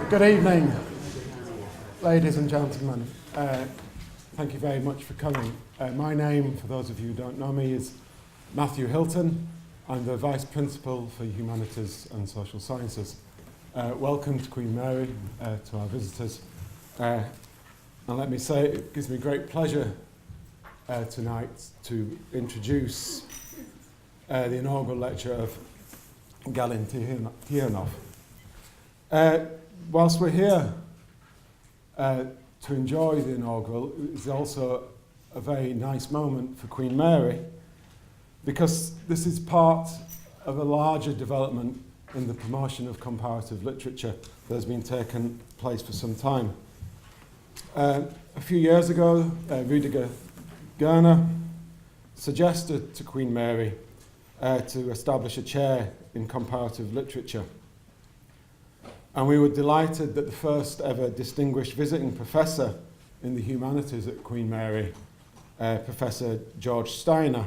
Good evening, ladies and gentlemen. Thank you very much for coming. My name, for those of you who don't know me, is Matthew Hilton. I'm the Vice Principal for Humanities and Social Sciences. Welcome to Queen Mary, to our visitors. And let me say, it gives me great pleasure tonight to introduce the inaugural lecture of Galin Tihanov. Whilst we're here to enjoy the inaugural, it's also a very nice moment for Queen Mary, because this is part of a larger development in the promotion of comparative literature that has been taking place for some time. A few years ago, Rüdiger Gerner suggested to Queen Mary to establish a chair in comparative literature. And we were delighted that the first ever distinguished visiting professor in the humanities at Queen Mary, Professor George Steiner,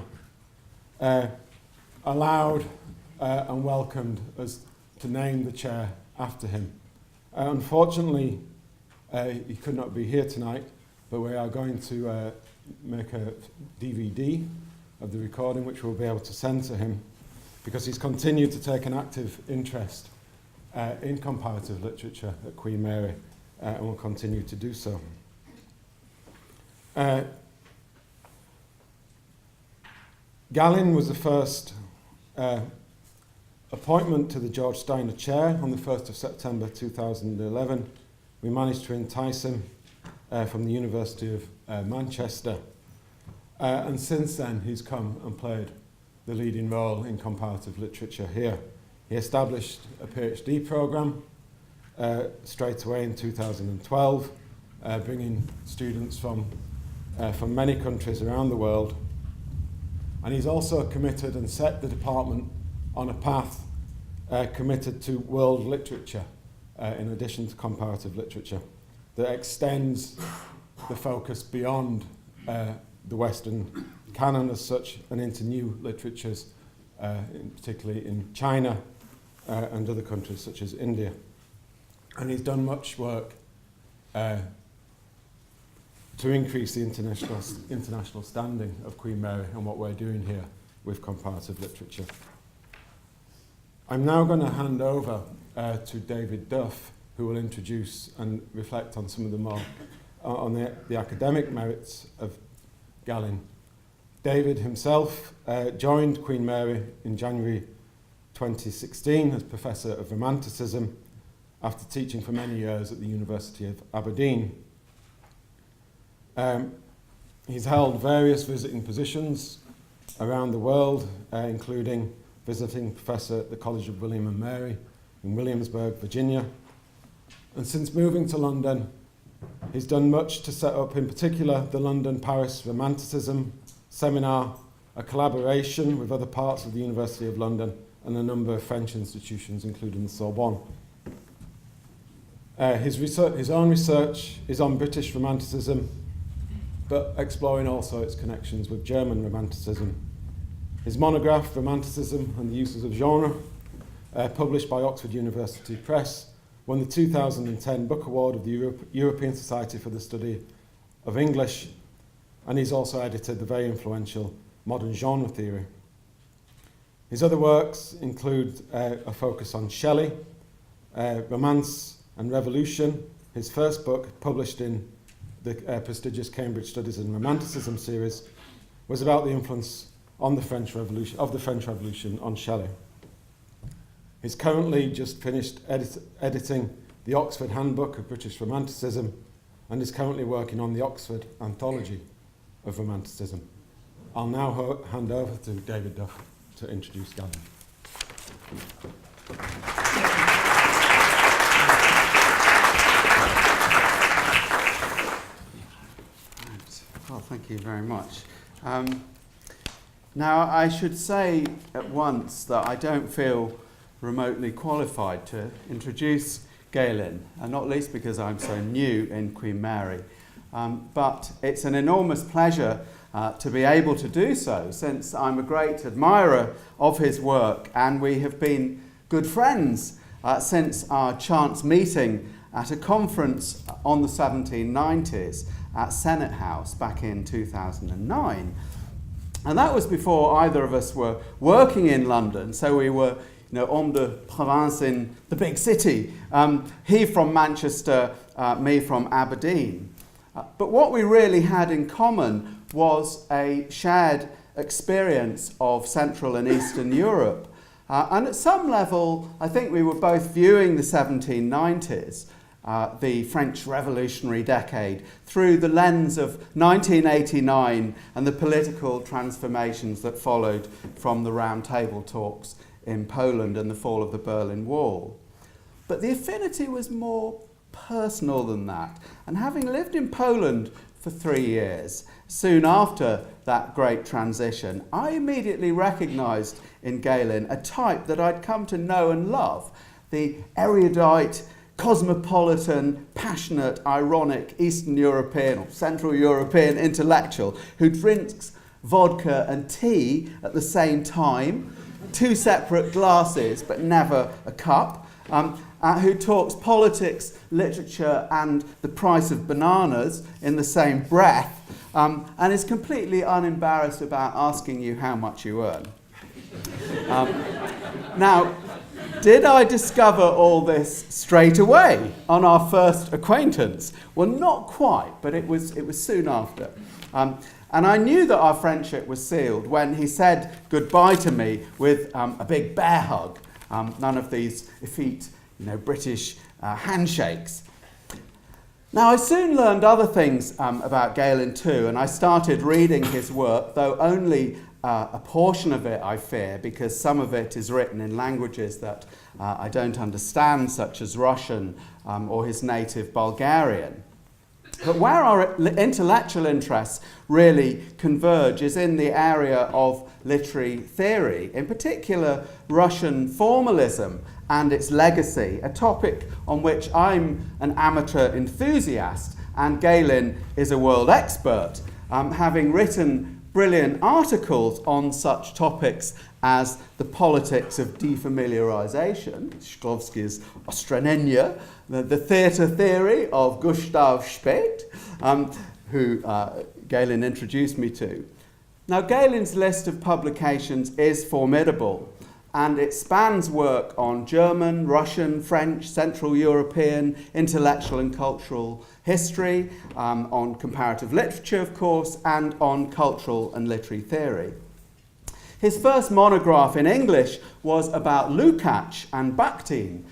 allowed and welcomed us to name the chair after him. Unfortunately, he could not be here tonight, but we are going to make a DVD of the recording, which we'll be able to send to him, because he's continued to take an active interest in comparative literature at Queen Mary, and will continue to do so. Galin was the first appointment to the George Steiner Chair on the 1st of September 2011. We managed to entice him from the University of Manchester, and since then he's come and played the leading role in comparative literature here. He established a PhD programme straight away in 2012, bringing students from many countries around the world. And he's also committed and set the department on a path committed to world literature, in addition to comparative literature, that extends the focus beyond the Western canon as such and into new literatures, particularly in China and other countries such as India. And he's done much work to increase the international standing of Queen Mary and what we're doing here with comparative literature. I'm now going to hand over to David Duff, who will introduce and reflect on some of the more on the academic merits of Galin. David himself joined Queen Mary in January 2016 as Professor of Romanticism after teaching for many years at the University of Aberdeen. He's held various visiting positions around the world, including visiting professor at the College of William and Mary in Williamsburg, Virginia. And since moving to London, he's done much to set up, in particular, the London-Paris Romanticism Seminar, a collaboration with other parts of the University of London and a number of French institutions, including the Sorbonne. His own research is on British Romanticism, but exploring also its connections with German Romanticism. His monograph, Romanticism and the Uses of Genre, published by Oxford University Press, won the 2010 Book Award of the European Society for the Study of English, and he's also edited the very influential Modern Genre Theory. His other works include a focus on Shelley, Romance and Revolution. His first book, published in the prestigious Cambridge Studies in Romanticism series, was about the influence on the French Revolution on Shelley. He's currently just finished editing the Oxford Handbook of British Romanticism and is currently working on the Oxford Anthology of Romanticism. I'll now hand over to David Duff to introduce Galin. Well, thank you very much. Now, I should say at once that I don't feel remotely qualified to introduce Galin, and not least because I'm so new in Queen Mary. But it's an enormous pleasure to be able to do so, since I'm a great admirer of his work, and we have been good friends since our chance meeting at a conference on the 1790s at Senate House back in 2009. And that was before either of us were working in London, so we were homme de province in the big city. He from Manchester, me from Aberdeen. But what we really had in common was a shared experience of Central and Eastern Europe. And at some level, I think we were both viewing the 1790s, the French Revolutionary decade, through the lens of 1989 and the political transformations that followed from the Round Table talks in Poland and the fall of the Berlin Wall. But the affinity was more personal than that. And having lived in Poland for 3 years, soon after that great transition, I immediately recognised in Galin a type that I'd come to know and love, the erudite, cosmopolitan, passionate, ironic Eastern European or Central European intellectual who drinks vodka and tea at the same time, 2 separate glasses but never a cup, who talks politics, literature and the price of bananas in the same breath, and is completely unembarrassed about asking you how much you earn. Now, did I discover all this straight away on our first acquaintance? Well, not quite, but it was soon after. And I knew that our friendship was sealed when he said goodbye to me with a big bear hug. None of these effete, British handshakes. Now, I soon learned other things about Galin too, and I started reading his work, though only a portion of it, I fear, because some of it is written in languages that I don't understand, such as Russian or his native Bulgarian. But where our intellectual interests really converge is in the area of literary theory, in particular Russian formalism and its legacy, a topic on which I'm an amateur enthusiast and Galin is a world expert, having written brilliant articles on such topics as the politics of defamiliarization, Shklovsky's Ostranenia, the theatre theory of Gustav Speth, who Galin introduced me to. Now, Galin's list of publications is formidable, and it spans work on German, Russian, French, Central European, intellectual and cultural history, on comparative literature, of course, and on cultural and literary theory. His first monograph in English was about Lukács and Bakhtin,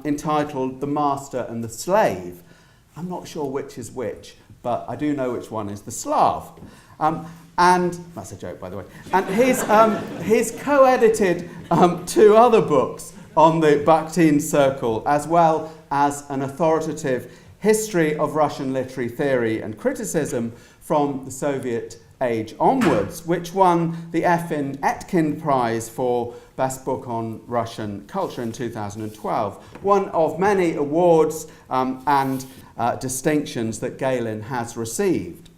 entitled The Master and the Slave. I'm not sure which is which, but I do know which one is the Slav. And that's a joke, by the way. And he's co-edited 2 other books on the Bakhtin circle, as well as an authoritative history of Russian literary theory and criticism from the Soviet age onwards, which won the F.N. Etkin Prize for Best Book on Russian Culture in 2012, one of many awards and distinctions that Galin has received.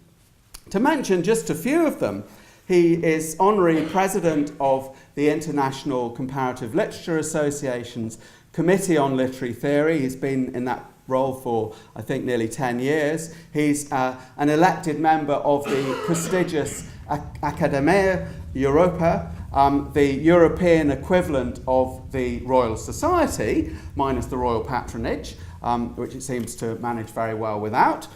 To mention just a few of them, he is honorary president of the International Comparative Literature Association's Committee on Literary Theory. He's been in that role for, I think, nearly 10 years. He's an elected member of the prestigious Academia Europa, the European equivalent of the Royal Society, minus the royal patronage, which it seems to manage very well without.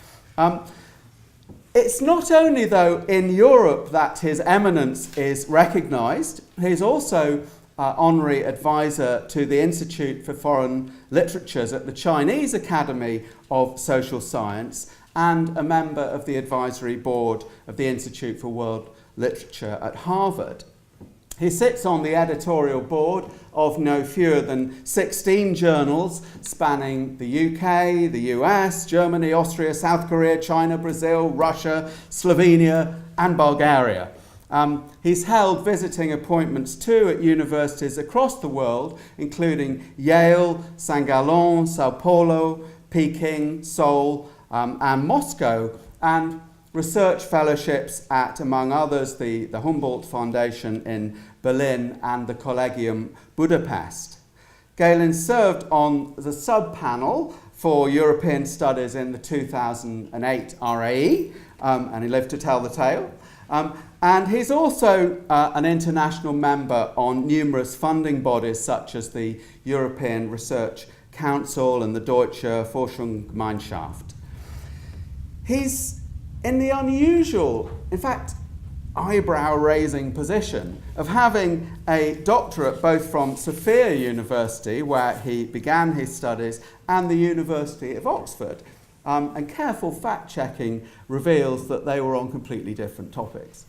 It's not only, though, in Europe that his eminence is recognised. He's also honorary advisor to the Institute for Foreign Literatures at the Chinese Academy of Social Science and a member of the advisory board of the Institute for World Literature at Harvard. He sits on the editorial board of no fewer than 16 journals spanning the UK, the US, Germany, Austria, South Korea, China, Brazil, Russia, Slovenia, and Bulgaria. He's held visiting appointments too at universities across the world, including Yale, St. Gallen, Sao Paulo, Peking, Seoul, and Moscow, and research fellowships at, among others, the Humboldt Foundation in Berlin and the Collegium Budapest. Galin served on the sub-panel for European Studies in the 2008 RAE, and he lived to tell the tale. And he's also an international member on numerous funding bodies such as the European Research Council and the Deutsche Forschungsgemeinschaft. He's in the unusual, in fact, eyebrow-raising position of having a doctorate both from Sophia University, where he began his studies, and the University of Oxford. And careful fact-checking reveals that they were on completely different topics.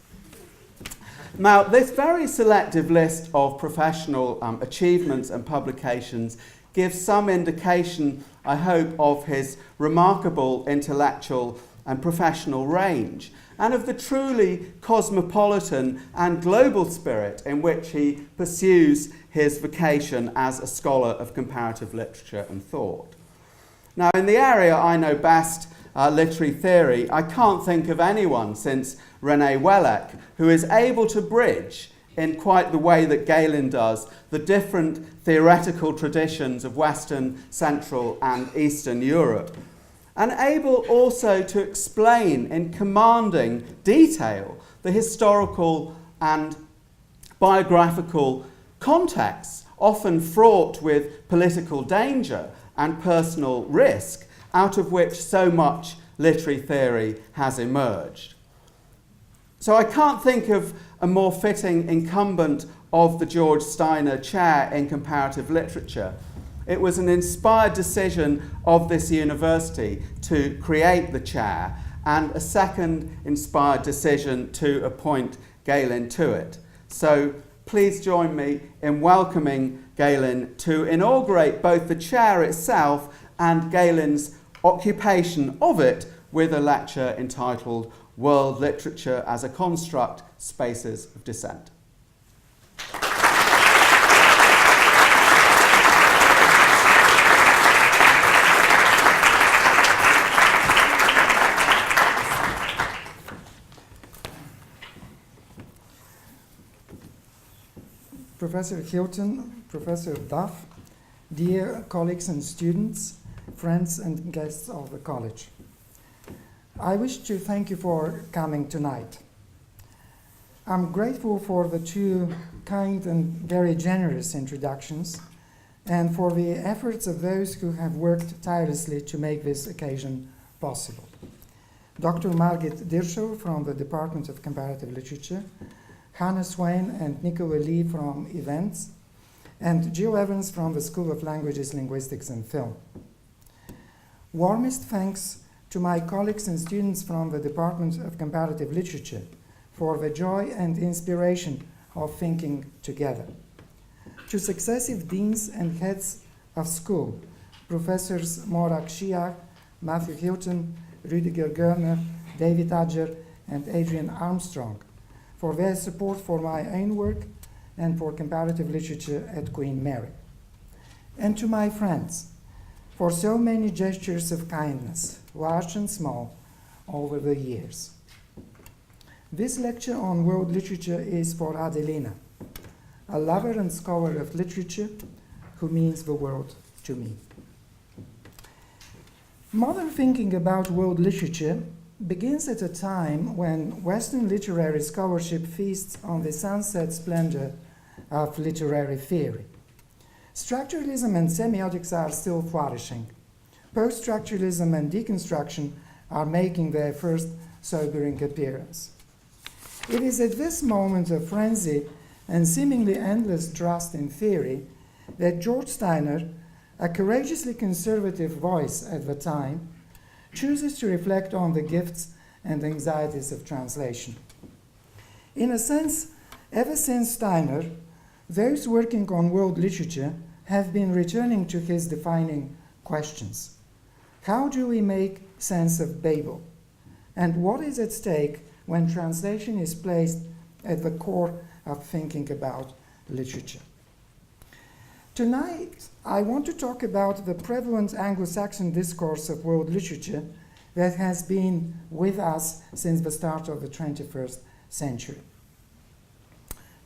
Now, this very selective list of professional achievements and publications gives some indication, I hope, of his remarkable intellectual and professional range, and of the truly cosmopolitan and global spirit in which he pursues his vocation as a scholar of comparative literature and thought. Now, in the area I know best, literary theory, I can't think of anyone since René Wellek who is able to bridge, in quite the way that Galin does, the different theoretical traditions of Western, Central and Eastern Europe, and able also to explain in commanding detail the historical and biographical contexts, often fraught with political danger and personal risk, out of which so much literary theory has emerged. So I can't think of a more fitting incumbent of the George Steiner Chair in Comparative Literature. It was an inspired decision of this university to create the chair, and a second inspired decision to appoint Galin to it. So please join me in welcoming Galin to inaugurate both the chair itself and Galin's occupation of it with a lecture entitled World Literature as a Construct, Spaces of Dissent. Professor Hilton, Professor Duff, dear colleagues and students, friends and guests of the college. I wish to thank you for coming tonight. I'm grateful for the two kind and very generous introductions and for the efforts of those who have worked tirelessly to make this occasion possible. Dr. Margit Dirschel from the Department of Comparative Literature, Hannah Swain and Nikolay Lee from Events, and Jill Evans from the School of Languages, Linguistics and Film. Warmest thanks to my colleagues and students from the Department of Comparative Literature for the joy and inspiration of thinking together. To successive deans and heads of school, Professors Morak Shiak, Matthew Hilton, Rüdiger Görner, David Adger, and Adrian Armstrong, for their support for my own work and for comparative literature at Queen Mary. And to my friends, for so many gestures of kindness, large and small, over the years. This lecture on world literature is for Adelina, a lover and scholar of literature who means the world to me. Modern thinking about world literature begins at a time when Western literary scholarship feasts on the sunset splendor of literary theory. Structuralism and semiotics are still flourishing. Post-structuralism and deconstruction are making their first sobering appearance. It is at this moment of frenzy and seemingly endless trust in theory that George Steiner, a courageously conservative voice at the time, chooses to reflect on the gifts and anxieties of translation. In a sense, ever since Steiner, those working on world literature have been returning to his defining questions. How do we make sense of Babel? And what is at stake when translation is placed at the core of thinking about literature? Tonight, I want to talk about the prevalent Anglo-Saxon discourse of world literature that has been with us since the start of the 21st century.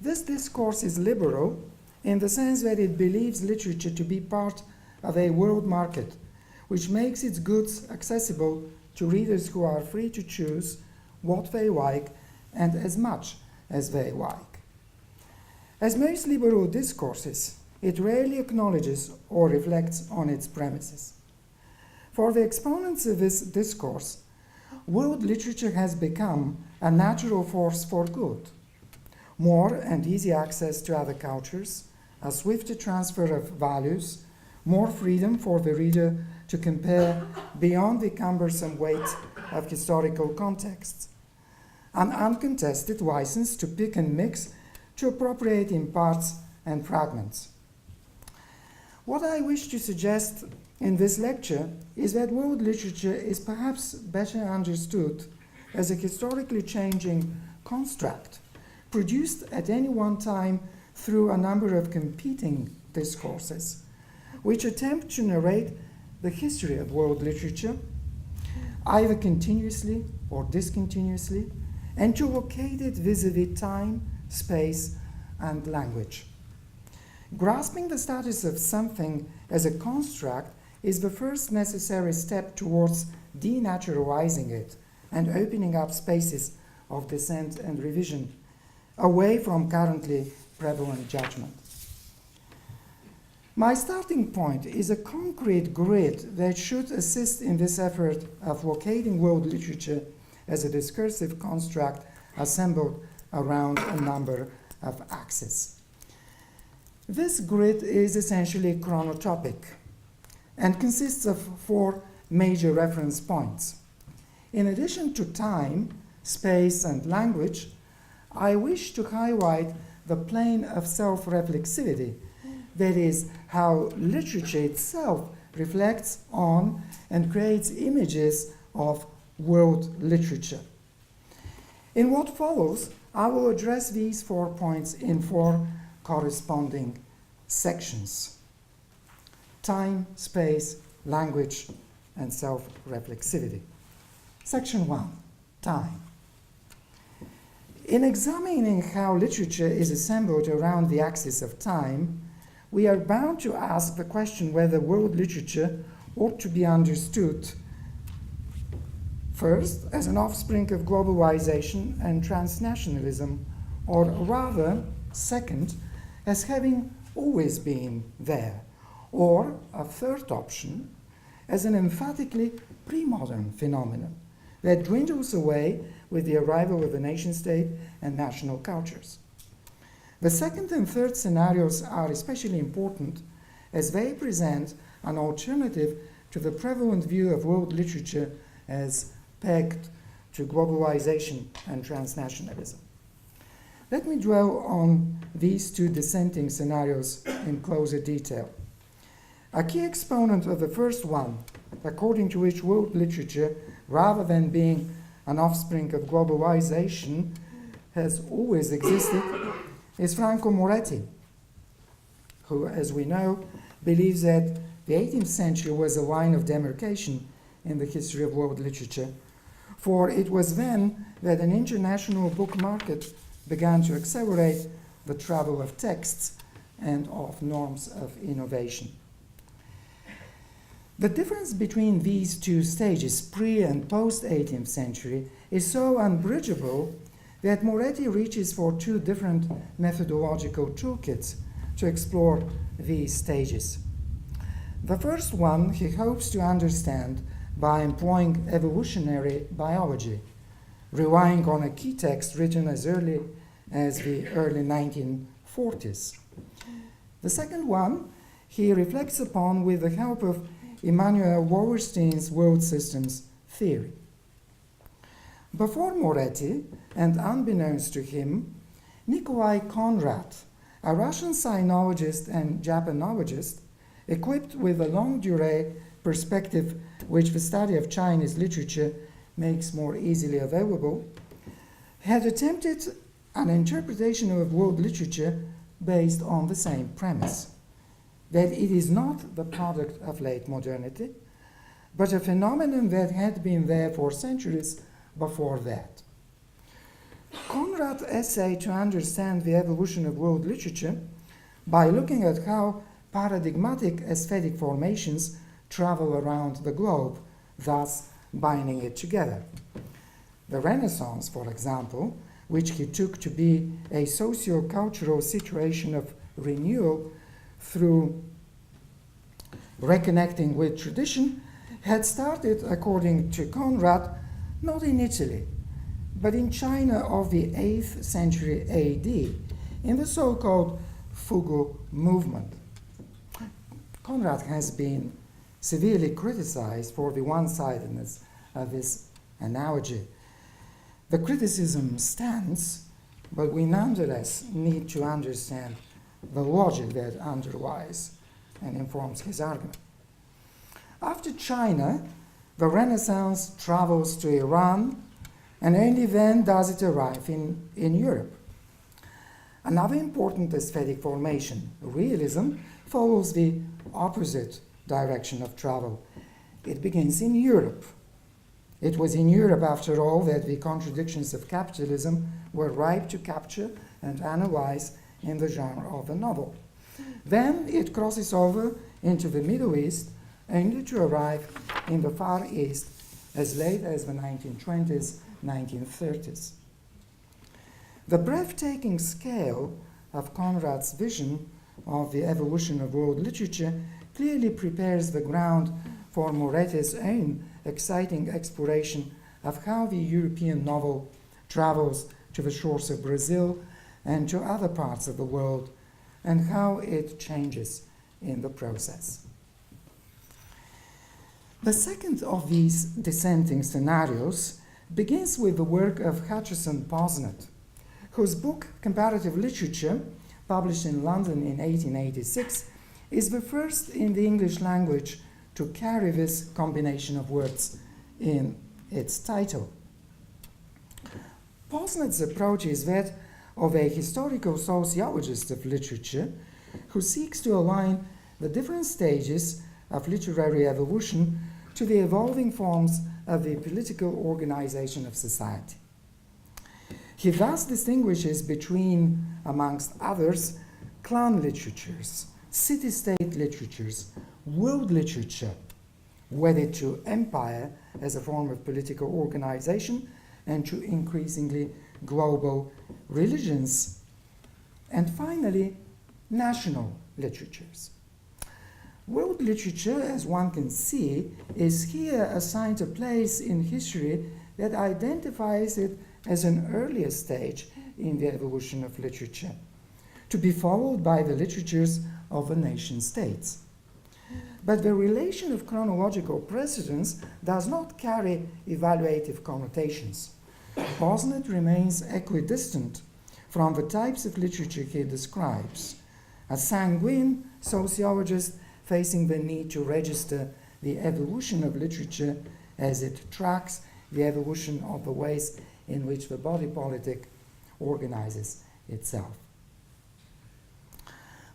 This discourse is liberal in the sense that it believes literature to be part of a world market which makes its goods accessible to readers who are free to choose what they like and as much as they like. As most liberal discourses, it rarely acknowledges or reflects on its premises. For the exponents of this discourse, world literature has become a natural force for good. More and easy access to other cultures, a swifter transfer of values, more freedom for the reader to compare beyond the cumbersome weight of historical contexts, an uncontested license to pick and mix, to appropriate in parts and fragments. What I wish to suggest in this lecture is that world literature is perhaps better understood as a historically changing construct, produced at any one time through a number of competing discourses, which attempt to narrate the history of world literature, either continuously or discontinuously, and to locate it vis-a-vis time, space, and language. Grasping the status of something as a construct is the first necessary step towards denaturalizing it and opening up spaces of dissent and revision away from currently prevalent judgment. My starting point is a concrete grid that should assist in this effort of locating world literature as a discursive construct assembled around a number of axes. This grid is essentially chronotopic and consists of 4 major reference points. In addition to time, space, and language, I wish to highlight the plane of self-reflexivity, that is, how literature itself reflects on and creates images of world literature. In what follows, I will address these 4 points in 4 corresponding sections: time, space, language, and self-reflexivity. Section 1, time. In examining how literature is assembled around the axis of time, we are bound to ask the question whether world literature ought to be understood first as an offspring of globalization and transnationalism, or rather, second, as having always been there, or a third option, as an emphatically pre-modern phenomenon that dwindles away with the arrival of the nation-state and national cultures. The second and third scenarios are especially important as they present an alternative to the prevalent view of world literature as pegged to globalization and transnationalism. Let me dwell on these 2 dissenting scenarios in closer detail. A key exponent of the first one, according to which world literature, rather than being an offspring of globalization, has always existed, is Franco Moretti, who, as we know, believes that the 18th century was a line of demarcation in the history of world literature, for it was then that an international book market began to accelerate the travel of texts and of norms of innovation. The difference between these 2 stages, pre- and post-18th century, is so unbridgeable that Moretti reaches for 2 different methodological toolkits to explore these stages. The first one he hopes to understand by employing evolutionary biology, relying on a key text written as early as the early 1940s. The second one he reflects upon with the help of Immanuel Wallerstein's world systems theory. Before Moretti, and unbeknownst to him, Nikolay Conrad, a Russian sinologist and Japanologist, equipped with a longue durée perspective which the study of Chinese literature makes more easily available, had attempted an interpretation of world literature based on the same premise, that it is not the product of late modernity, but a phenomenon that had been there for centuries before that. Conrad essayed to understand the evolution of world literature by looking at how paradigmatic aesthetic formations travel around the globe, thus binding it together. The Renaissance, for example, which he took to be a socio-cultural situation of renewal through reconnecting with tradition, had started, according to Conrad, not in Italy, but in China of the 8th century AD, in the so-called Fugu movement. Conrad has been severely criticized for the one-sidedness of this analogy. The criticism stands, but we nonetheless need to understand the logic that underlies and informs his argument. After China, the Renaissance travels to Iran, and only then does it arrive in Europe. Another important aesthetic formation, realism, follows the opposite direction of travel. It begins in Europe. It was in Europe, after all, that the contradictions of capitalism were ripe to capture and analyze in the genre of the novel. Then it crosses over into the Middle East, only to arrive in the Far East as late as the 1920s, 1930s. The breathtaking scale of Conrad's vision of the evolution of world literature clearly prepares the ground for Moretti's own exciting exploration of how the European novel travels to the shores of Brazil and to other parts of the world, and how it changes in the process. The second of these dissenting scenarios begins with the work of Hutcheson Posnet, whose book Comparative Literature, published in London in 1886, is the first in the English language to carry this combination of words in its title. Posnet's approach is that of a historical sociologist of literature who seeks to align the different stages of literary evolution to the evolving forms of the political organization of society. He thus distinguishes between, amongst others, clan literatures, city-state literatures, world literature, wedded to empire as a form of political organization and to increasingly global religions, and finally, national literatures. World literature, as one can see, is here assigned a place in history that identifies it as an earlier stage in the evolution of literature, to be followed by the literatures of the nation states. But the relation of chronological precedence does not carry evaluative connotations. Posnet remains equidistant from the types of literature he describes, a sanguine sociologist facing the need to register the evolution of literature as it tracks the evolution of the ways in which the body politic organizes itself.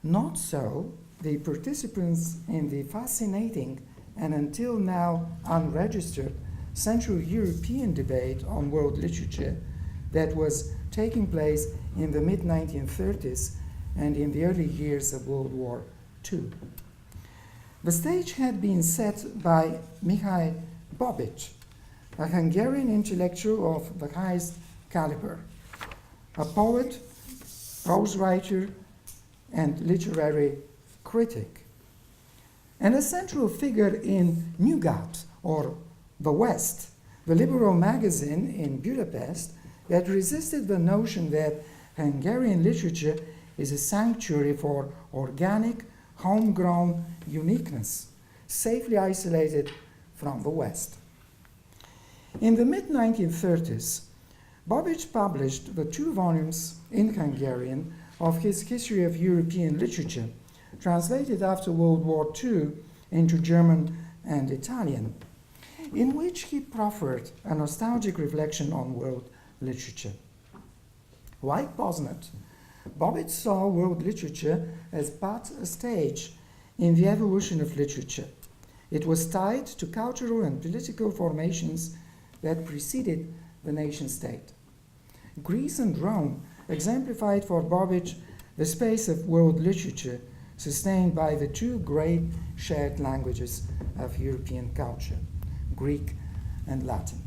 Not so the participants in the fascinating and until now unregistered Central European debate on world literature that was taking place in the mid-1930s and in the early years of World War II. The stage had been set by Mihály Babič, a Hungarian intellectual of the highest caliber, a poet, prose writer, and literary critic, and a central figure in Nyugat, or the West, the liberal magazine in Budapest that resisted the notion that Hungarian literature is a sanctuary for organic, homegrown uniqueness, safely isolated from the West. In the mid-1930s, Babič published the 2 volumes in Hungarian of his History of European Literature, translated after World War II into German and Italian, in which he proffered a nostalgic reflection on world literature. Like Posnet, Babič saw world literature as but a stage in the evolution of literature. It was tied to cultural and political formations that preceded the nation-state. Greece and Rome exemplified for Babič the space of world literature sustained by the two great shared languages of European culture, Greek and Latin.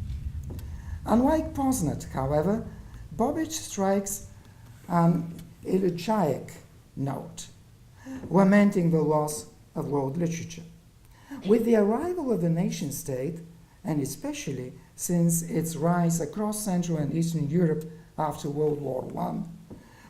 Unlike Posnet, however, Bobic strikes an elegiac note, lamenting the loss of world literature. With the arrival of the nation-state, and especially since its rise across Central and Eastern Europe after World War I,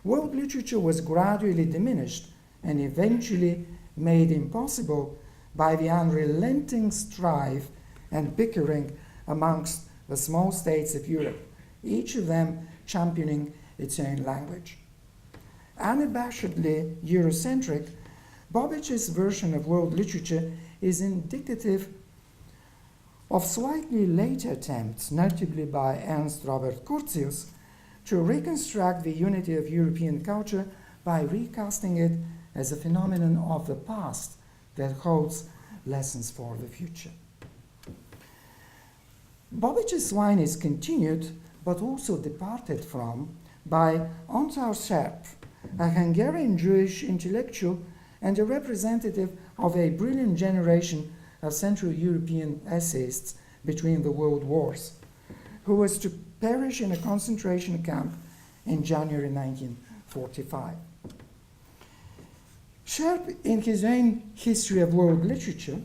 world literature was gradually diminished and eventually made impossible by the unrelenting strife and bickering amongst the small states of Europe, each of them championing its own language. Unabashedly Eurocentric, Bobic's version of world literature is indicative of slightly later attempts, notably by Ernst Robert Curtius, to reconstruct the unity of European culture by recasting it as a phenomenon of the past that holds lessons for the future. Bobic's line is continued, but also departed from, by Untitled Chapter, a Hungarian Jewish intellectual and a representative of a brilliant generation of Central European essayists between the world wars, who was to perish in a concentration camp in January 1945. Sharp, in his own History of World Literature,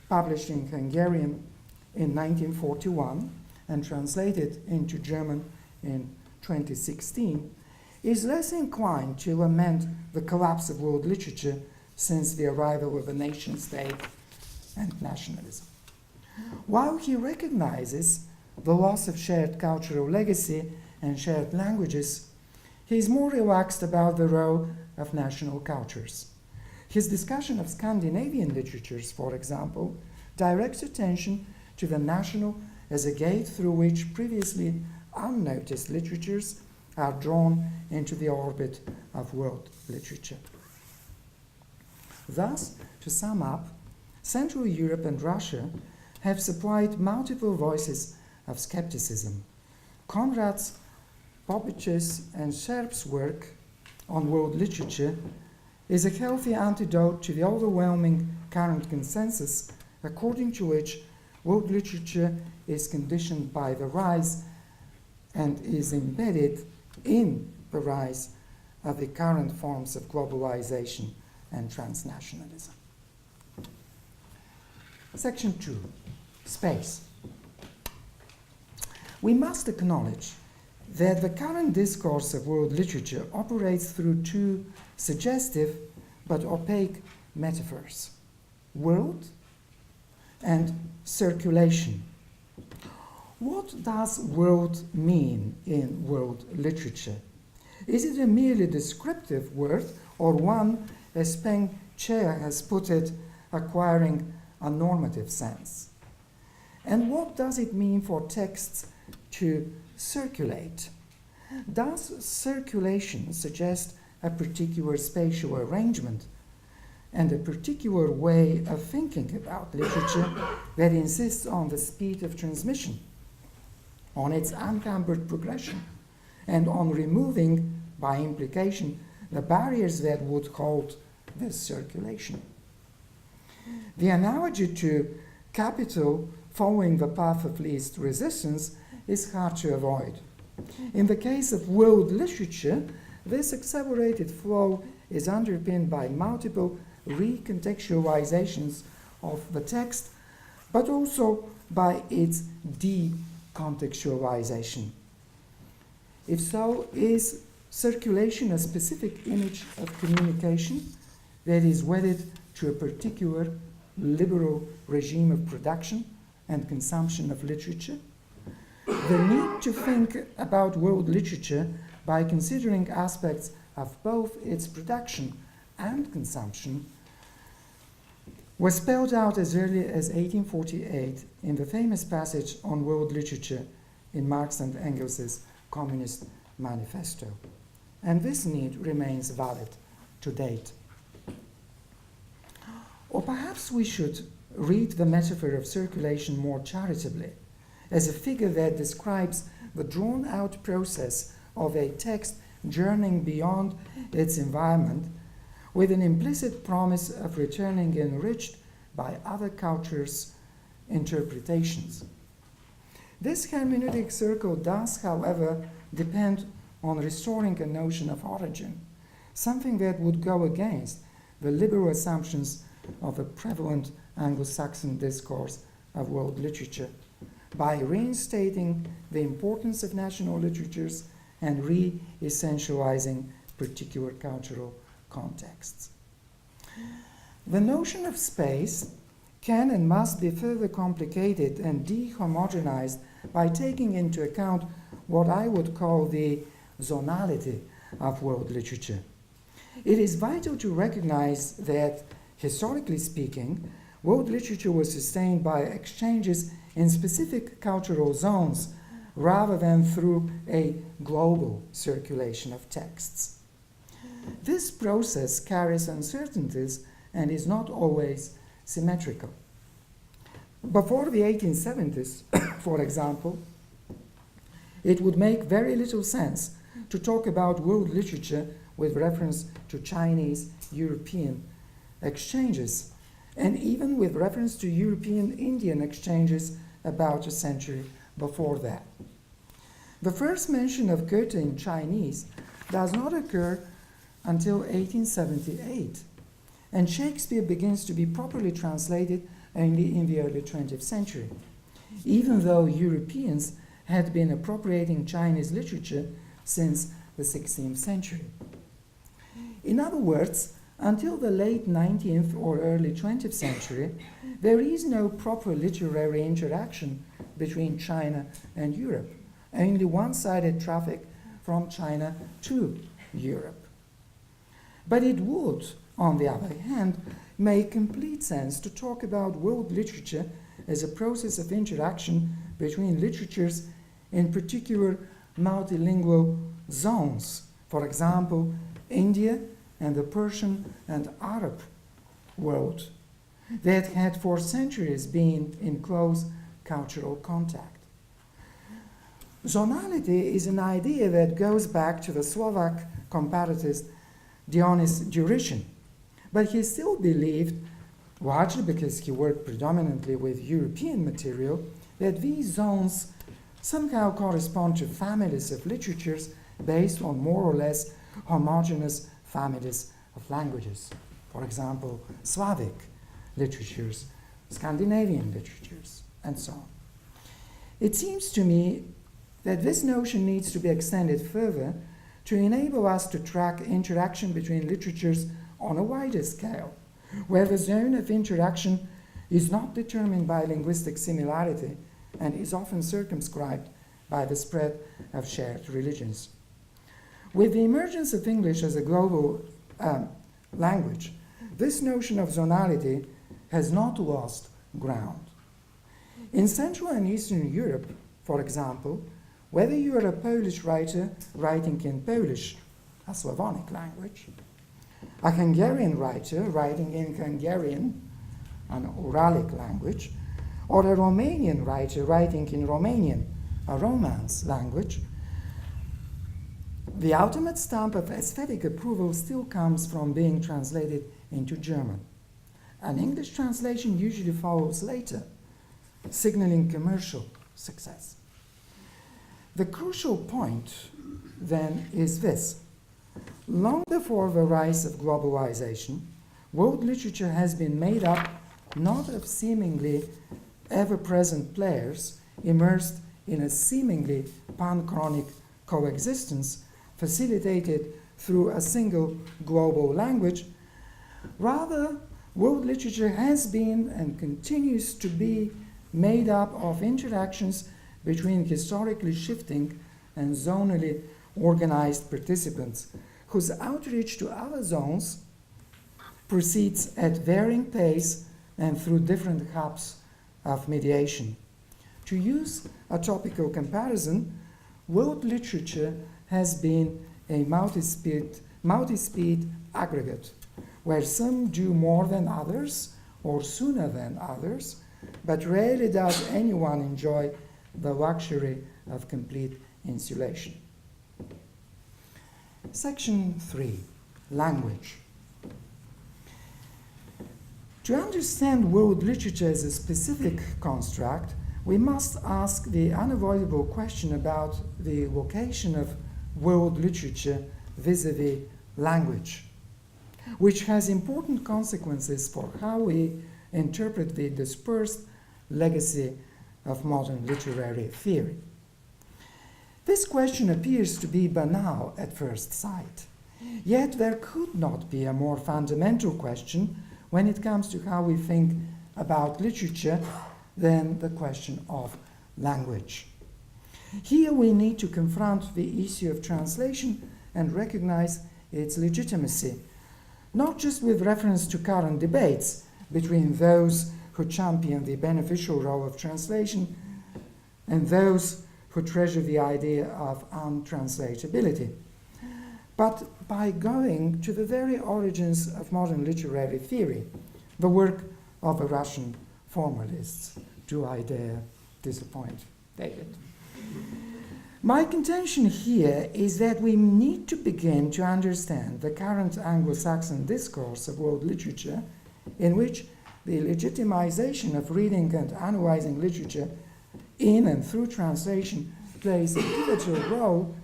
published in Hungarian in 1941 and translated into German in 2016, is less inclined to lament the collapse of world literature since the arrival of the nation-state and nationalism. While he recognizes the loss of shared cultural legacy and shared languages, he is more relaxed about the role of national cultures. His discussion of Scandinavian literatures, for example, directs attention to the national as a gate through which previously unnoticed literatures are drawn into the orbit of world literature. Thus, to sum up, Central Europe and Russia have supplied multiple voices of skepticism. Conrad's, Bobic's, and Sharp's work on world literature is a healthy antidote to the overwhelming current consensus according to which world literature is conditioned by the rise and is embedded in the rise of the current forms of globalization and transnationalism. Section 2, Space. We must acknowledge that the current discourse of world literature operates through two suggestive but opaque metaphors: world and circulation. What does world mean in world literature? Is it a merely descriptive word, or one, as Peng Che has put it, acquiring a normative sense? And what does it mean for texts to circulate? Does circulation suggest a particular spatial arrangement and a particular way of thinking about literature that insists on the speed of transmission, on its uncumbered progression, and on removing, by implication, the barriers that would hold this circulation? The analogy to capital following the path of least resistance is hard to avoid. In the case of world literature, this accelerated flow is underpinned by multiple recontextualizations of the text, but also by its decontextualization. If so, is circulation a specific image of communication that is wedded to a particular liberal regime of production and consumption of literature? The need to think about world literature by considering aspects of both its production and consumption was spelled out as early as 1848 in the famous passage on world literature in Marx and Engels' Communist Manifesto. And this need remains valid to date. Or perhaps we should read the metaphor of circulation more charitably, as a figure that describes the drawn-out process of a text journeying beyond its environment, with an implicit promise of returning enriched by other cultures' interpretations. This hermeneutic circle does, however, depend on restoring a notion of origin, something that would go against the liberal assumptions of a prevalent Anglo-Saxon discourse of world literature, by reinstating the importance of national literatures and re-essentializing particular cultural contexts. The notion of space can and must be further complicated and dehomogenized by taking into account what I would call the zonality of world literature. It is vital to recognize that, historically speaking, world literature was sustained by exchanges in specific cultural zones rather than through a global circulation of texts. This process carries uncertainties and is not always symmetrical. Before the 1870s, for example, it would make very little sense to talk about world literature with reference to Chinese-European exchanges, and even with reference to European-Indian exchanges about a century before that. The first mention of Goethe in Chinese does not occur until 1878, and Shakespeare begins to be properly translated only in the early 20th century, even though Europeans had been appropriating Chinese literature since the 16th century. In other words, until the late 19th or early 20th century, there is no proper literary interaction between China and Europe, only one-sided traffic from China to Europe. But it would, on the other hand, make complete sense to talk about world literature as a process of interaction between literatures in particular multilingual zones, for example, India and the Persian and Arab world, that had for centuries been in close cultural contact. Zonality is an idea that goes back to the Slovak comparatist Dionys Durishin, but he still believed, largely because he worked predominantly with European material, that these zones somehow correspond to families of literatures based on more or less homogeneous families of languages. For example, Slavic literatures, Scandinavian literatures, and so on. It seems to me that this notion needs to be extended further to enable us to track interaction between literatures on a wider scale, where the zone of interaction is not determined by linguistic similarity and is often circumscribed by the spread of shared religions. With the emergence of English as a global language, this notion of zonality has not lost ground. In Central and Eastern Europe, for example, whether you are a Polish writer writing in Polish, a Slavonic language, a Hungarian writer writing in Hungarian, an Uralic language, or a Romanian writer writing in Romanian, a Romance language, the ultimate stamp of aesthetic approval still comes from being translated into German. An English translation usually follows later, signaling commercial success. The crucial point, then, is this. Long before the rise of globalization, world literature has been made up not of seemingly ever-present players immersed in a seemingly panchromatic coexistence facilitated through a single global language. Rather, world literature has been and continues to be made up of interactions between historically shifting and zonally organized participants whose outreach to other zones proceeds at varying pace and through different hubs of mediation. To use a topical comparison, world literature has been a multi-speed aggregate, where some do more than others or sooner than others, but rarely does anyone enjoy the luxury of complete insulation. Section 3, language. To understand world literature as a specific construct, we must ask the unavoidable question about the vocation of world literature vis-à-vis language, which has important consequences for how we interpret the dispersed legacy of modern literary theory. This question appears to be banal at first sight, yet there could not be a more fundamental question when it comes to how we think about literature than the question of language. Here we need to confront the issue of translation and recognize its legitimacy, not just with reference to current debates between those who champion the beneficial role of translation and those who treasure the idea of untranslatability, but by going to the very origins of modern literary theory, the work of the Russian formalists. Do I dare disappoint David? My contention here is that we need to begin to understand the current Anglo-Saxon discourse of world literature, in which the legitimization of reading and analyzing literature in and through translation plays a pivotal role,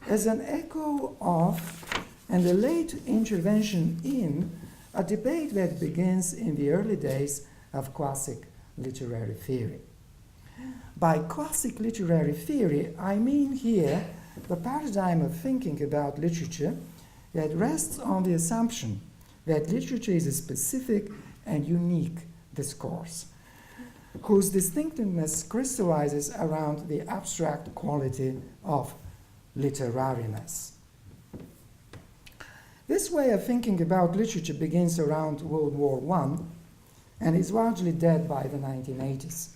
as an echo of and a late intervention in a debate that begins in the early days of classic literary theory. By classic literary theory, I mean here the paradigm of thinking about literature that rests on the assumption that literature is a specific and unique discourse, whose distinctiveness crystallizes around the abstract quality of literariness. This way of thinking about literature begins around World War I and is largely dead by the 1980s.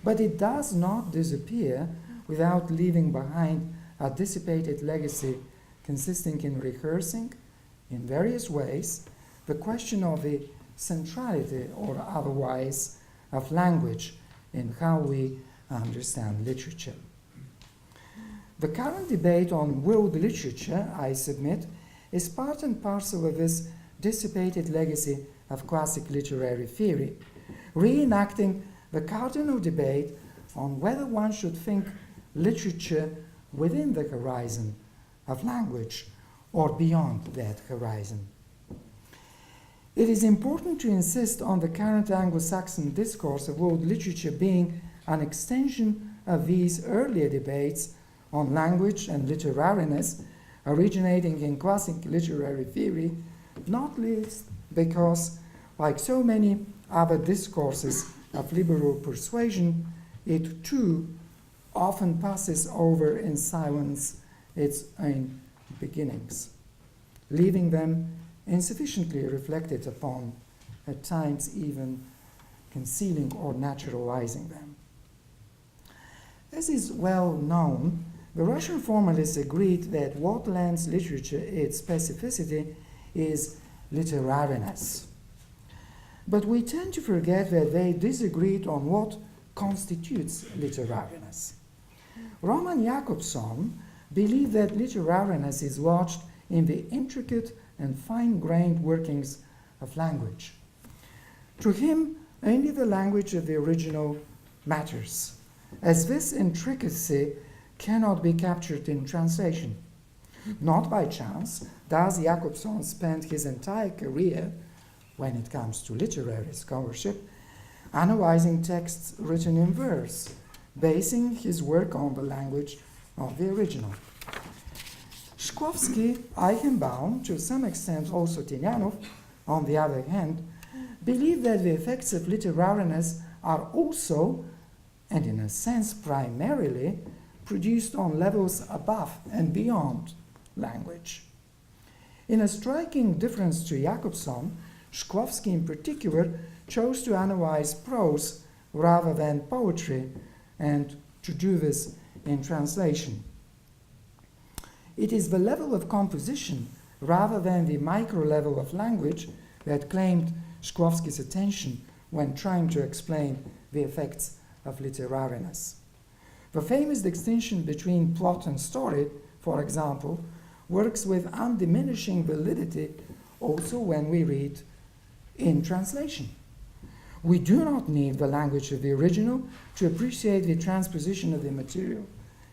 But it does not disappear without leaving behind a dissipated legacy consisting in rehearsing, in various ways, the question of the centrality or otherwise of language in how we understand literature. The current debate on world literature, I submit, is part and parcel of this dissipated legacy of classic literary theory, reenacting the cardinal debate on whether one should think literature within the horizon of language or beyond that horizon. It is important to insist on the current Anglo-Saxon discourse of world literature being an extension of these earlier debates on language and literariness originating in classic literary theory, not least because, like so many other discourses of liberal persuasion, it too often passes over in silence its own beginnings, leaving them insufficiently reflected upon, at times even concealing or naturalizing them. As is well known, the Russian formalists agreed that what lends literature its specificity is literariness. But we tend to forget that they disagreed on what constitutes literariness. Roman Jakobson believed that literariness is lodged in the intricate and fine-grained workings of language. To him, only the language of the original matters, as this intricacy cannot be captured in translation. Not by chance does Jakobson spend his entire career, when it comes to literary scholarship, analyzing texts written in verse, basing his work on the language of the original. Shklovsky, Eichenbaum, to some extent also Tihanov, on the other hand, believe that the effects of literariness are also, and in a sense primarily, produced on levels above and beyond language. In a striking difference to Jakobson, Shklovsky in particular chose to analyze prose rather than poetry, and to do this in translation. It is the level of composition rather than the micro level of language that claimed Shklovsky's attention when trying to explain the effects of literariness. The famous distinction between plot and story, for example, works with undiminishing validity also when we read in translation. We do not need the language of the original to appreciate the transposition of the material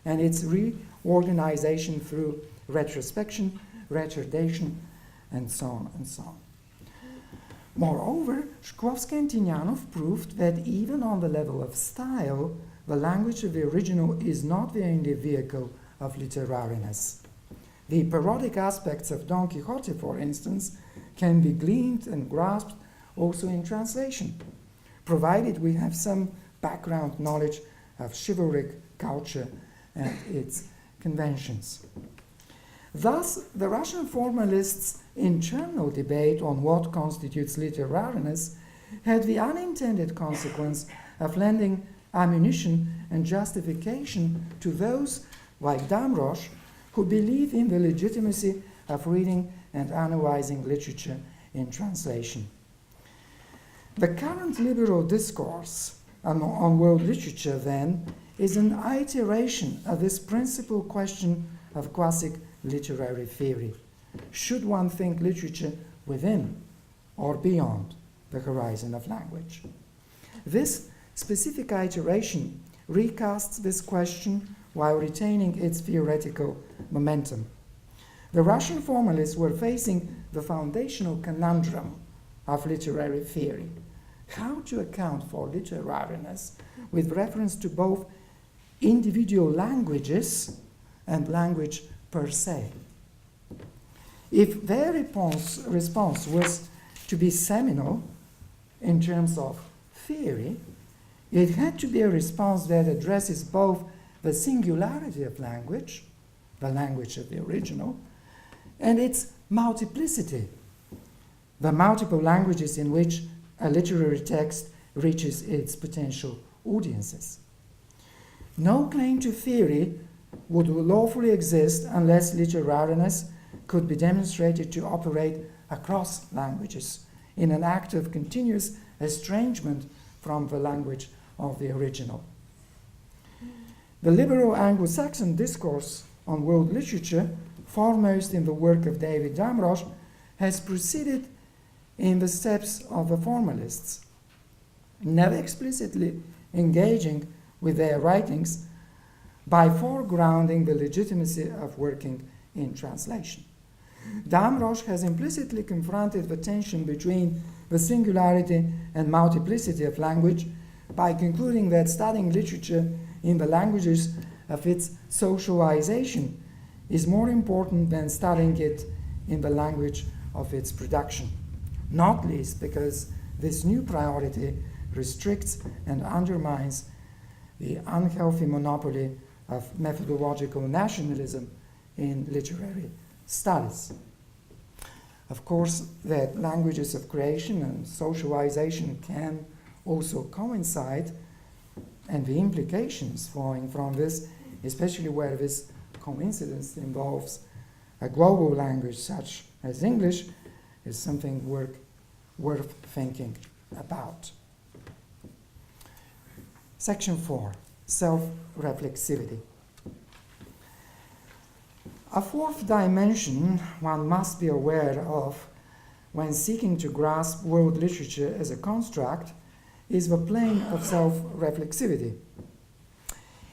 and its reorganization through retrospection, retardation, and so on and so on. Moreover, Shklovsky and Tihanov proved that even on the level of style, the language of the original is not the only vehicle of literariness. The parodic aspects of Don Quixote, for instance, can be gleaned and grasped also in translation, provided we have some background knowledge of chivalric culture and its conventions. Thus, the Russian formalists' internal debate on what constitutes literariness had the unintended consequence of lending ammunition and justification to those, like Damrosch, who believe in the legitimacy of reading and analyzing literature in translation. The current liberal discourse on world literature, then, is an iteration of this principal question of classic literary theory. Should one think literature within or beyond the horizon of language? This specific iteration recasts this question while retaining its theoretical momentum. The Russian formalists were facing the foundational conundrum of literary theory: how to account for literariness with reference to both individual languages and language per se. If their response was to be seminal in terms of theory, it had to be a response that addresses both the singularity of language, the language of the original, and its multiplicity, the multiple languages in which a literary text reaches its potential audiences. No claim to theory would lawfully exist unless literariness could be demonstrated to operate across languages in an act of continuous estrangement from the language of the original. The liberal Anglo-Saxon discourse on world literature, foremost in the work of David Damrosch, has proceeded in the steps of the formalists, never explicitly engaging with their writings by foregrounding the legitimacy of working in translation. Damrosch has implicitly confronted the tension between the singularity and multiplicity of language by concluding that studying literature in the languages of its socialization is more important than studying it in the language of its production, not least because this new priority restricts and undermines the unhealthy monopoly of methodological nationalism in literary studies. Of course, that languages of creation and socialization can also coincide, and the implications flowing from this, especially where this coincidence involves a global language such as English, is something worth thinking about. Section 4, self-reflexivity. A fourth dimension one must be aware of when seeking to grasp world literature as a construct is the plane of self-reflexivity.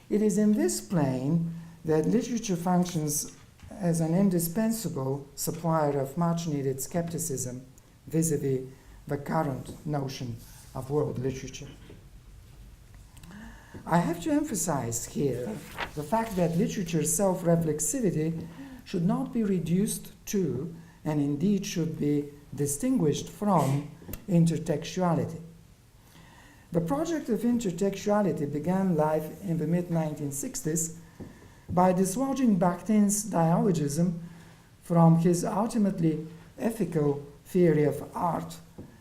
It is in this plane that literature functions as an indispensable supplier of much-needed skepticism vis-à-vis the current notion of world literature. I have to emphasize here the fact that literature's self-reflexivity should not be reduced to, and indeed should be distinguished from, intertextuality. The project of intertextuality began life in the mid-1960s by dislodging Bakhtin's dialogism from his ultimately ethical theory of art,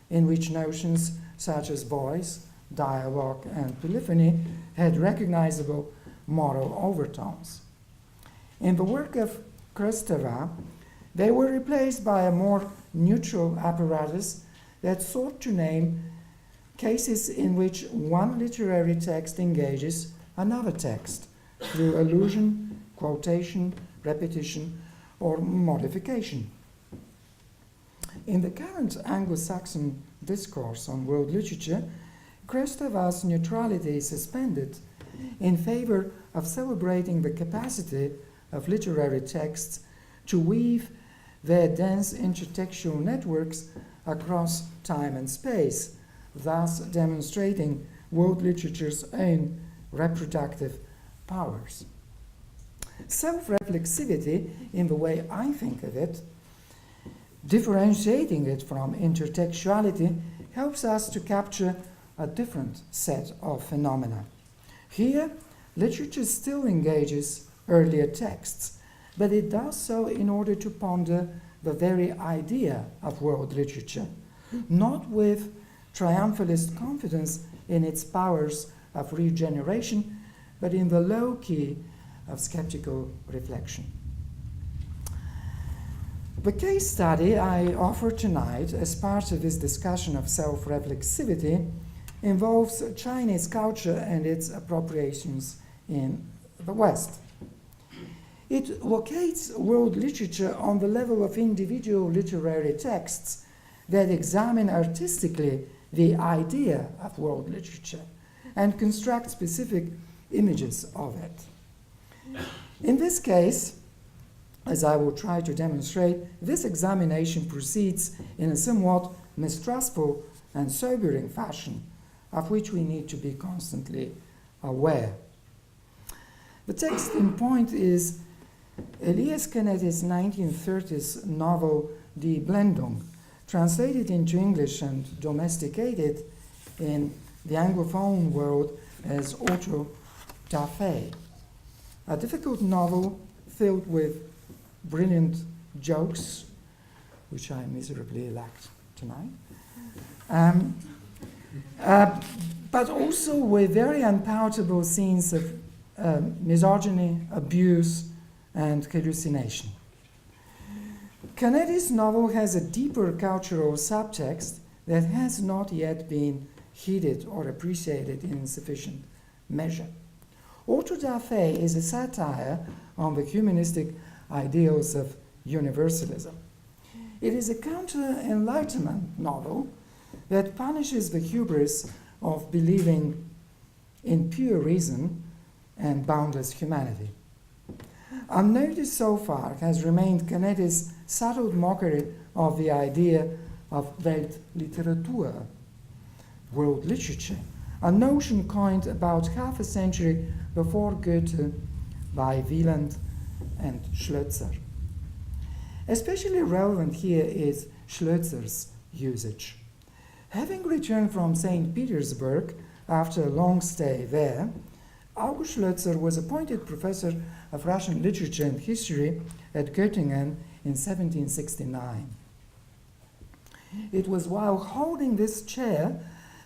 in which notions such as voice, dialogue, and polyphony had recognizable moral overtones. In the work of Kristeva, they were replaced by a more neutral apparatus that sought to name cases in which one literary text engages another text through allusion, quotation, repetition, or modification. In the current Anglo-Saxon discourse on world literature, Kristev's neutrality is suspended in favor of celebrating the capacity of literary texts to weave their dense intertextual networks across time and space, thus demonstrating world literature's own reproductive powers. Self-reflexivity, in the way I think of it, differentiating it from intertextuality, helps us to capture a different set of phenomena. Here, literature still engages earlier texts, but it does so in order to ponder the very idea of world literature, not with triumphalist confidence in its powers of regeneration, but in the low key of skeptical reflection. The case study I offer tonight as part of this discussion of self-reflexivity involves Chinese culture and its appropriations in the West. It locates world literature on the level of individual literary texts that examine artistically the idea of world literature and construct specific images of it. In this case, as I will try to demonstrate, this examination proceeds in a somewhat mistrustful and sobering fashion, of which we need to be constantly aware. The text in point is Elias Canetti's 1930s novel Die Blendung, translated into English and domesticated in the Anglophone world as Auto da Fe, a difficult novel filled with brilliant jokes, which I miserably lacked tonight, but also with very unpalatable scenes of misogyny, abuse, and hallucination. Canetti's novel has a deeper cultural subtext that has not yet been heeded or appreciated in sufficient measure. Auto da Fe is a satire on the humanistic ideals of universalism. It is a counter-enlightenment novel that punishes the hubris of believing in pure reason and boundless humanity. Unnoticed so far has remained Canetti's subtle mockery of the idea of Weltliteratur, world literature, a notion coined about half a century before Goethe by Wieland and Schlözer. Especially relevant here is Schlözer's usage. Having returned from St. Petersburg after a long stay there, August Schlözer was appointed professor of Russian literature and history at Göttingen in 1769. It was while holding this chair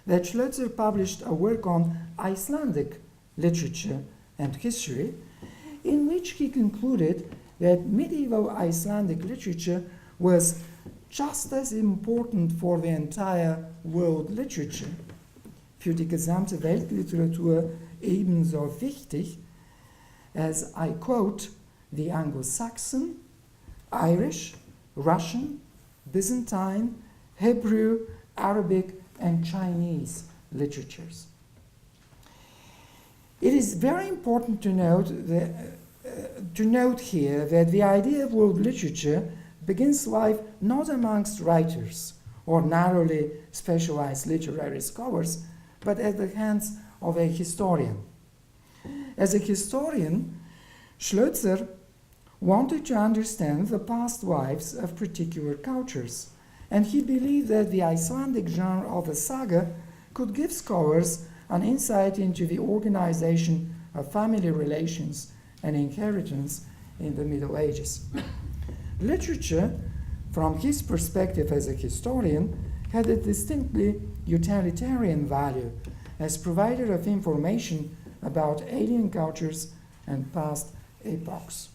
that Schlözer published a work on Icelandic literature and history, in which he concluded that medieval Icelandic literature was just as important for the entire world literature, für die gesamte Weltliteratur ebenso wichtig, as, I quote, the Anglo-Saxon, Irish, Russian, Byzantine, Hebrew, Arabic, and Chinese literatures. It is very important to note here that the idea of world literature begins life not amongst writers or narrowly specialized literary scholars, but at the hands of a historian. As a historian, Schlözer wanted to understand the past lives of particular cultures, and he believed that the Icelandic genre of the saga could give scholars an insight into the organization of family relations and inheritance in the Middle Ages. Literature, from his perspective as a historian, had a distinctly utilitarian value as provider of information about alien cultures and past epochs.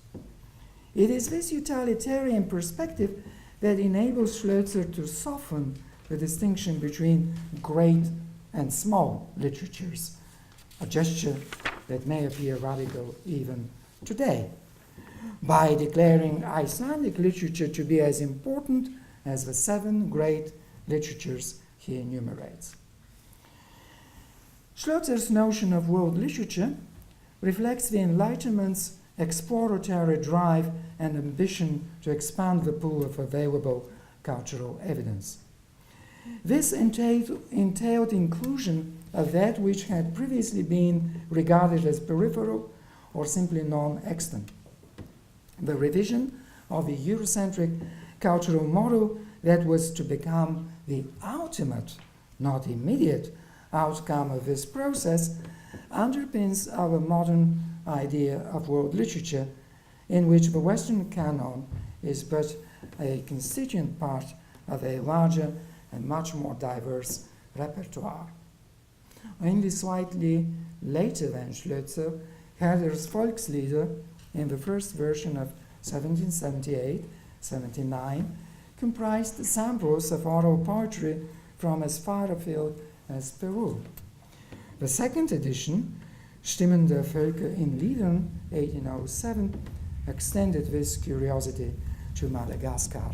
It is this utilitarian perspective that enables Schlözer to soften the distinction between great and small literatures, a gesture that may appear radical even today, by declaring Icelandic literature to be as important as the 7 great literatures he enumerates. Schlotzer's notion of world literature reflects the Enlightenment's exploratory drive and ambition to expand the pool of available cultural evidence. This entailed inclusion of that which had previously been regarded as peripheral or simply non-extant. The revision of the Eurocentric cultural model that was to become the ultimate, not immediate, outcome of this process underpins our modern idea of world literature, in which the Western canon is but a constituent part of a larger and much more diverse repertoire. Only slightly later than Schlözer, Herder's Volkslieder, in the first version of 1778-79, comprised samples of oral poetry from as far afield as Peru. The second edition, Stimmen der Völker in Liedern, 1807, extended this curiosity to Madagascar.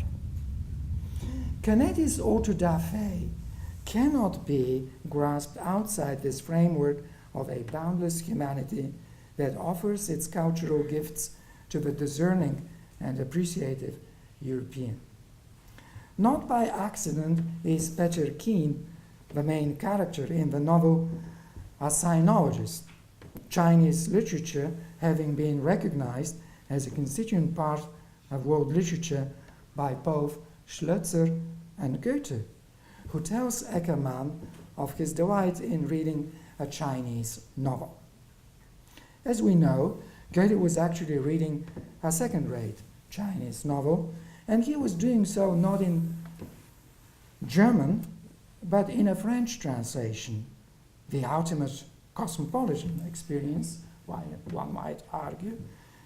Canetti's auto da fe cannot be grasped outside this framework of a boundless humanity that offers its cultural gifts to the discerning and appreciative European. Not by accident is Peter Keen the main character in the novel a sinologist, Chinese literature having been recognized as a constituent part of world literature by both Schlözer and Goethe, who tells Eckermann of his delight in reading a Chinese novel. As we know, Goethe was actually reading a second-rate Chinese novel, and he was doing so not in German, but in a French translation, the ultimate cosmopolitan experience, one might argue,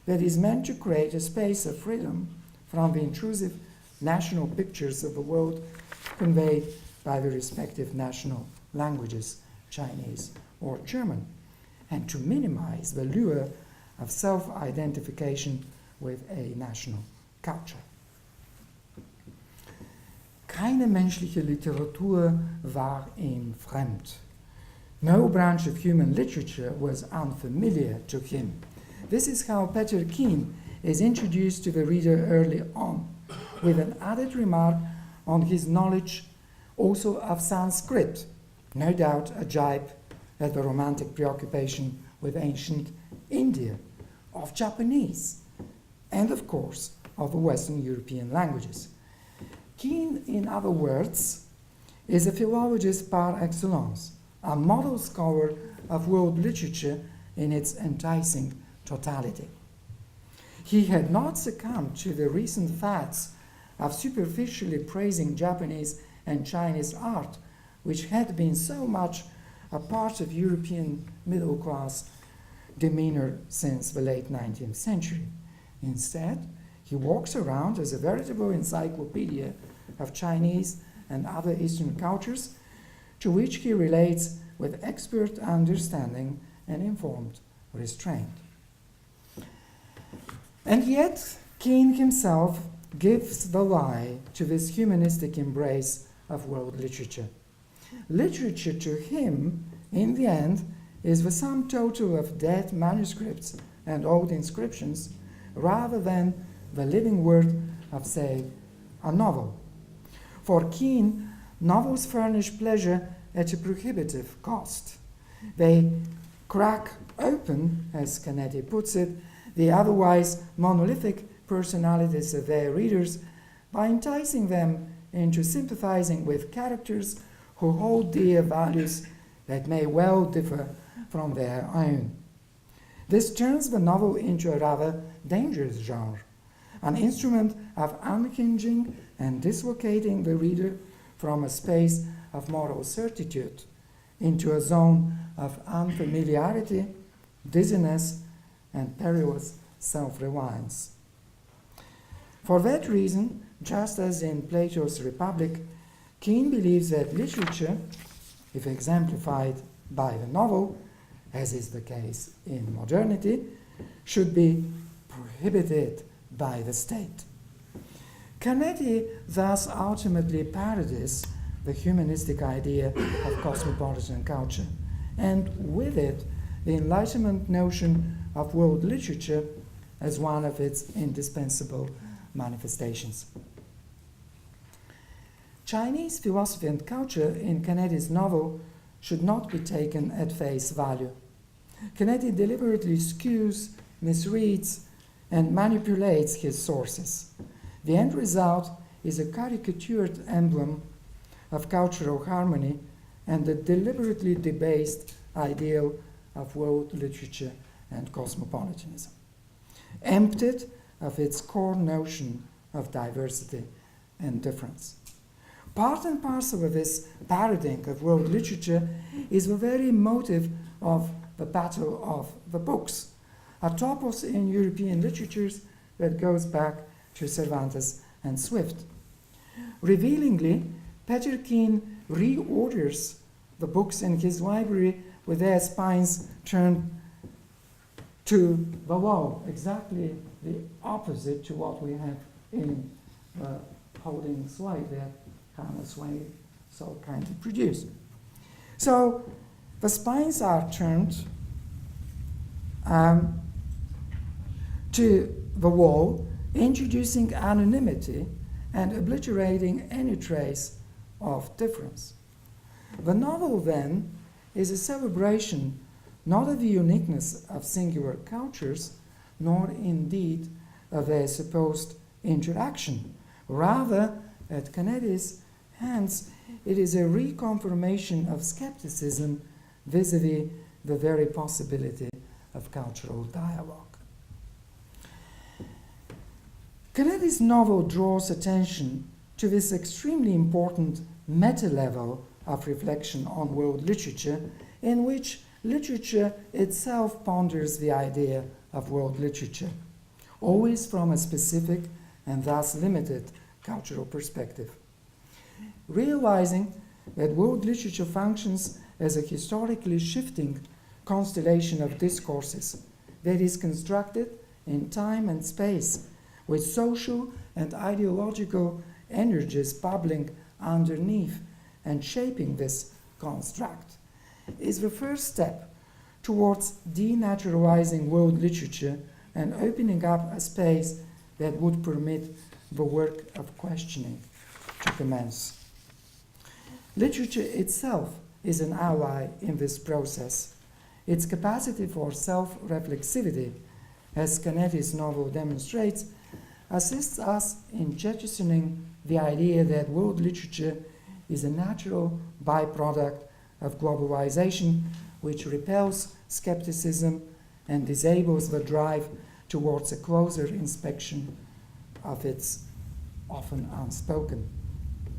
that is meant to create a space of freedom from the intrusive national pictures of the world conveyed by the respective national languages, Chinese or German, and to minimize the lure of self-identification with a national culture. Keine menschliche Literatur war ihm fremd. No branch of human literature was unfamiliar to him. This is how Peter Keen is introduced to the reader early on, with an added remark on his knowledge also of Sanskrit, no doubt a jibe at the romantic preoccupation with ancient India, of Japanese, and of course of the Western European languages. Keen, in other words, is a philologist par excellence, a model scholar of world literature in its enticing totality. He had not succumbed to the recent fads of superficially praising Japanese and Chinese art, which had been so much a part of European middle-class demeanor since the late 19th century. Instead, he walks around as a veritable encyclopedia of Chinese and other Eastern cultures, to which he relates with expert understanding and informed restraint. And yet, Keen himself gives the lie to this humanistic embrace of world literature. Literature to him, in the end, is the sum total of dead manuscripts and old inscriptions, rather than the living word of, say, a novel. For Keen, novels furnish pleasure at a prohibitive cost. They crack open, as Canetti puts it, the otherwise monolithic personalities of their readers by enticing them into sympathizing with characters who hold dear values that may well differ from their own. This turns the novel into a rather dangerous genre, an instrument of unhinging and dislocating the reader from a space of moral certitude into a zone of unfamiliarity, dizziness, and perilous self-reliance. For that reason, just as in Plato's Republic, Keen believes that literature, if exemplified by the novel, as is the case in modernity, should be prohibited by the state. Canetti thus ultimately parodies the humanistic idea of cosmopolitan culture, and with it, the Enlightenment notion of world literature as one of its indispensable manifestations. Chinese philosophy and culture in Kennedy's novel should not be taken at face value. Kennedy deliberately skews, misreads, and manipulates his sources. The end result is a caricatured emblem of cultural harmony and the deliberately debased ideal of world literature and cosmopolitanism, emptied of its core notion of diversity and difference. Part and parcel of this parodying of world literature is the very motive of the Battle of the Books, a topos in European literatures that goes back to Cervantes and Swift. Revealingly, Peterkin reorders the books in his library with their spines turned to the wall, exactly the opposite to what we have in holding slide that Hannah Swain so kindly produced. So the spines are turned to the wall, introducing anonymity and obliterating any trace of difference. The novel, then, is a celebration not of the uniqueness of singular cultures, nor indeed of their supposed interaction. Rather, at Kennedy's hands, it is a reconfirmation of skepticism vis-à-vis the very possibility of cultural dialogue. Kennedy's novel draws attention to this extremely important meta-level of reflection on world literature, in which literature itself ponders the idea of world literature, always from a specific and thus limited cultural perspective. Realizing that world literature functions as a historically shifting constellation of discourses that is constructed in time and space, with social and ideological energies bubbling underneath and shaping this construct, is the first step towards denaturalizing world literature and opening up a space that would permit the work of questioning to commence. Literature itself is an ally in this process. Its capacity for self-reflexivity, as Kennedy's novel demonstrates, assists us in jettisoning the idea that world literature is a natural byproduct of globalization, which repels skepticism and disables the drive towards a closer inspection of its often unspoken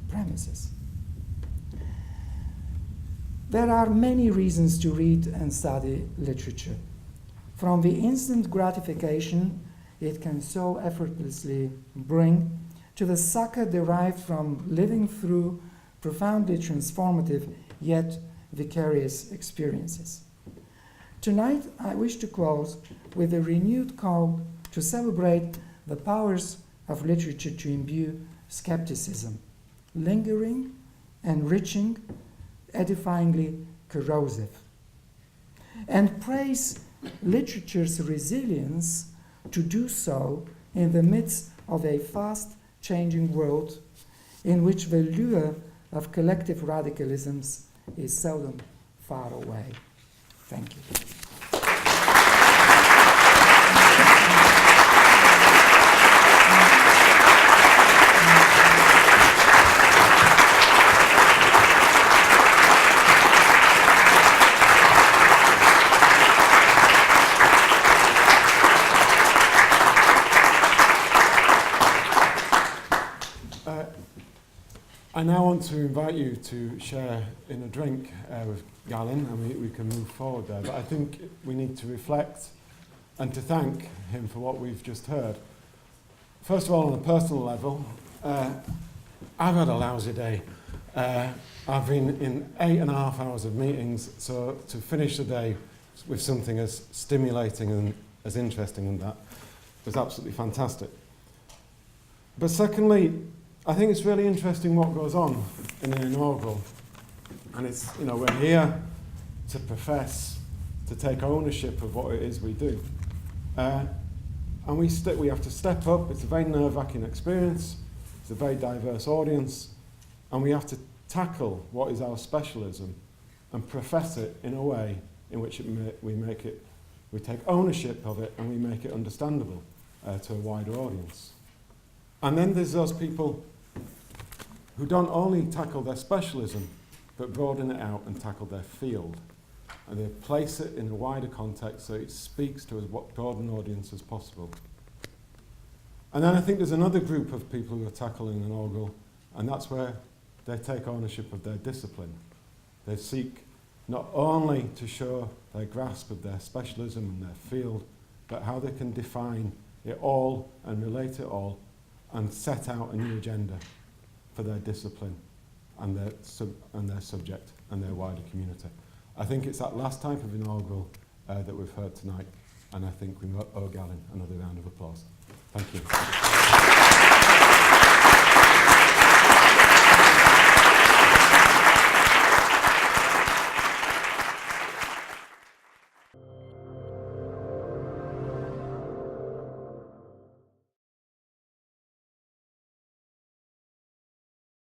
premises. There are many reasons to read and study literature. From the instant gratification it can so effortlessly bring, to the succor derived from living through profoundly transformative yet vicarious experiences. Tonight, I wish to close with a renewed call to celebrate the powers of literature to imbue skepticism, lingering, enriching, edifyingly corrosive, and praise literature's resilience to do so in the midst of a fast-changing world in which the lure of collective radicalisms is seldom far away. Thank you. I now want to invite you to share in a drink with Galin, and we can move forward there. But I think we need to reflect and to thank him for what we've just heard. First of all, on a personal level, I've had a lousy day. I've been in 8.5 hours of meetings, so to finish the day with something as stimulating and as interesting as that was absolutely fantastic. But secondly, I think it's really interesting what goes on in an inaugural. And it's, we're here to profess, to take ownership of what it is we do. And we have to step up. It's a very nerve-wracking experience. It's a very diverse audience. And we have to tackle what is our specialism and profess it in a way in which we take ownership of it and we make it understandable to a wider audience. And then there's those people who don't only tackle their specialism, but broaden it out and tackle their field. And they place it in a wider context so it speaks to as broad an audience as possible. And then I think there's another group of people who are tackling an inaugural, and that's where they take ownership of their discipline. They seek not only to show their grasp of their specialism and their field, but how they can define it all and relate it all and set out a new agenda for their discipline and their subject and their wider community. I think it's that last type of inaugural that we've heard tonight, and I think we owe Galin another round of applause. Thank you.